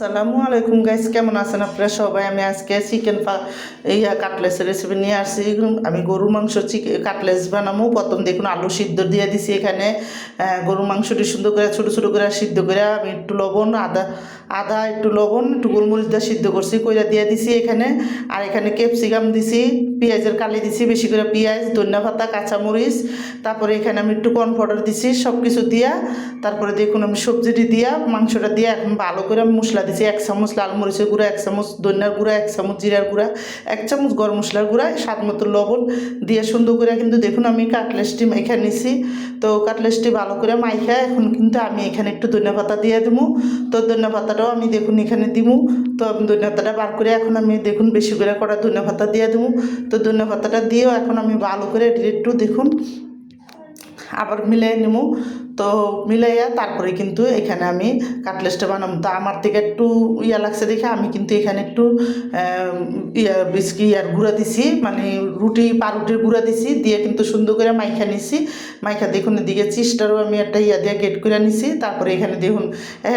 আসসালামু আলাইকুম গাইস, কেমন আছেন আপনারা সবাই? আমি আজকে চিকেন কাটলেসের রেসিপি নিয়ে আসছি। আমি গরুর মাংস কাটলেস বানাবো। প্রথম দেখুন আলু সিদ্ধ দিয়ে দিছি এখানে। গরুর মাংসটি সুন্দর করে ছোটো ছোটো করে সিদ্ধ করে আমি একটু লবণ আদা একটু লবণ একটু গোলমরিচ দিয়ে সিদ্ধ করছি, কইরা দিয়ে দিছি এখানে। আর এখানে ক্যাপসিকাম দিছি, পেঁয়াজের কালি দিছি বেশি করে, পেঁয়াজ, ধনিয়া পাতা, কাঁচামরিচ। তারপরে এখানে আমি একটু কর্ন পাউডার দিছি, সব কিছু দিয়া তারপরে দেখুন আমি সবজিটি দিয়া মাংসটা দিয়ে এখন ভালো করে মশলা দিছি। 1 চামচ লাল মরিচের গুঁড়া, 1 চামচ ধনিয়ার গুঁড়া, 1 চামচ জিরার গুঁড়া, 1 চামচ গরম মশলার গুঁড়া, স্বাদ মতো লবণ দিয়ে সুন্দর করে কিন্তু দেখুন আমি কাটলেসটি মাইখা নিছি। তো কাটলেসটি ভালো করে মাইখা এখন কিন্তু আমি এখানে একটু ধনিয়া পাতা দিয়ে দেবো। তো ধনিয়া পাতাটাও আমি দেখুন এখানে দিব। তো ধনিয়া পাতাটা বার করে এখন আমি দেখুন বেশি করে করা ধনিয়া পাতা দিয়ে দেবো। তো ধনিয়া পাতাটা দিয়েও এখন আমি ভালো করে একটু দেখুন আবার মিলাই নেব। তো মিলাইয়া তারপরে কিন্তু এখানে আমি কাটলেসটা বানাবো। তো আমার থেকে একটু লাগছে দেখে আমি কিন্তু এখানে একটু ইয়ার গুঁড়া দিছি, মানে পাউরুটির গুঁড়া দিছি, দিয়ে কিন্তু সুন্দর করে মাইখা নিছি। মাইখা দেখুন এদিকে চিজটারও আমি একটা দিয়ে গেট করে নিছি। তারপরে এখানে দেখুন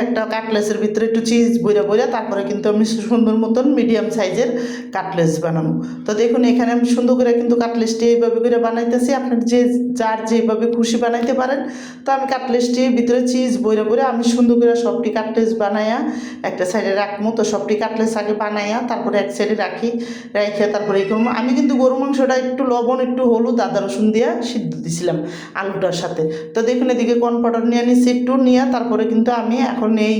একটা কাটলেসের ভিতরে একটু চিজ বইরা তারপরে কিন্তু আমি সুন্দর মতন মিডিয়াম সাইজের কাটলেস বানাবো। তো দেখুন এখানে আমি সুন্দর করে কিন্তু কাটলেসটি এইভাবে করে বানাইতেছি। আপনার যার যেভাবে খুশি বানাইতে পারেন। তো আমি কাটলেসটির ভিতরে চিজ বইরা আমি সুন্দর করে সবটি কাটলেস বানাইয়া একটা সাইডে রাখবো। তো সবটি কাটলেস আগে বানাইয়া তারপরে এক সাইডে রেখে তারপরে এই করবো। আমি কিন্তু গরু মাংসটা একটু লবণ একটু হলুদ আদা রসুন দিয়ে সিদ্ধ দিছিলাম আলুটার সাথে। তো দেখুন এদিকে কর্ন পাউডার নিয়ে নিচ্ছি একটু নিয়ে তারপরে কিন্তু আমি এখন এই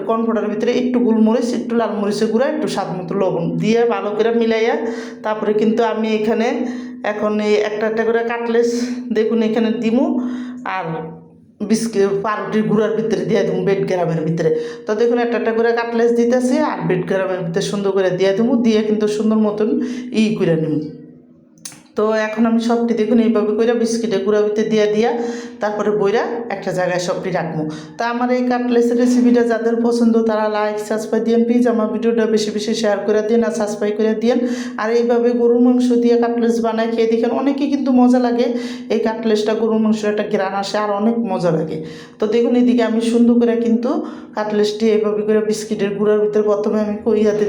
কর্ন পাউডারের ভিতরে একটু গোলমরিচ, একটু লাল মরিচের গুঁড়া, একটু স্বাদ মতো লবণ দিয়ে ভালো করে মিলাইয়া তারপরে কিন্তু আমি এখানে এখন এই একটা করে কাটলেস দেখুন এখানে দিমু। আর পাউরুটির গুঁড়ার ভিতরে দিয়ে দেবো বেড গ্রামের ভিতরে। তো দেখুন একটা করে কাটলেস দিতেছি আর বেড গ্রামের ভিতরে সুন্দর করে দিয়ে দেবো, দিয়ে কিন্তু সুন্দর মতন করে নেব। তো এখন আমি সবটি দেখুন এইভাবে করে বিস্কিটের গুঁড়া ভিতরে দিয়া তারপরে বইরা একটা জায়গায় সবটি রাখবো। তা আমার এই কাটলেসের রেসিপিটা যাদের পছন্দ তারা লাইক সাবস্ক্রাইব দিন প্লিজ। আমার ভিডিওটা বেশি বেশি শেয়ার করে দিন আর সাবস্ক্রাইব করে দিন। আর এইভাবে গরুর মাংস দিয়ে কাটলেস বানায় খেয়ে দেখেন, অনেকই কিন্তু মজা লাগে। এই কাটলেসটা গরুর মাংসের একটা ঘ্রাণ আসে আর অনেক মজা লাগে। তো দেখুন এদিকে আমি সুন্দর করে কিন্তু কাটলেসটি এইভাবে করে বিস্কিটের গুঁড়ার ভিতরে প্রথমে আমি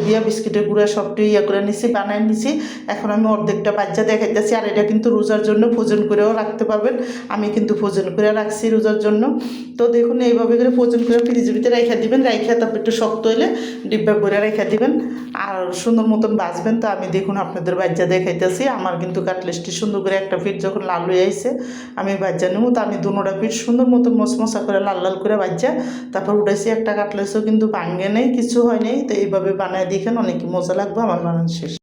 দিয়ে বিস্কিটের গুঁড়া সবটি করে নিছি, বানাই নিছি। এখন আমি অর্ধেকটা বাচ্চা দেখাইতেছি। আর এটা কিন্তু রোজার জন্য ফ্রোজেন করেও রাখতে পারবেন। আমি কিন্তু ফ্রোজেন করে রাখছি রোজার জন্য। তো দেখুন এইভাবে করে ফ্রোজেন করে ফ্রিজের ভিতরে রেখে দিবেন, রেখে তারপর একটু শক্ত হইলে ডিব্বা করে রেখে দিবেন আর সুন্দর মতন বাজবেন। তো আমি দেখুন আপনাদের বাচ্চা দেখাইতেছি। আমার কিন্তু কাটলেসটি সুন্দর করে একটা পিঠ যখন লাল হয়ে আইছে আমি বাচ্চা নেবো। তো আমি দুনোটা পিঠ সুন্দর মতন মশমশা করে লাল লাল করে বাচ্চা তারপর উঠাইছি। একটা কাটলেসও কিন্তু ভাঙ্গে নেই, কিছু হয় নাই। তো এইভাবে বানায় দেখেন, অনেক মজা লাগবে। আমার বানানো শেষ।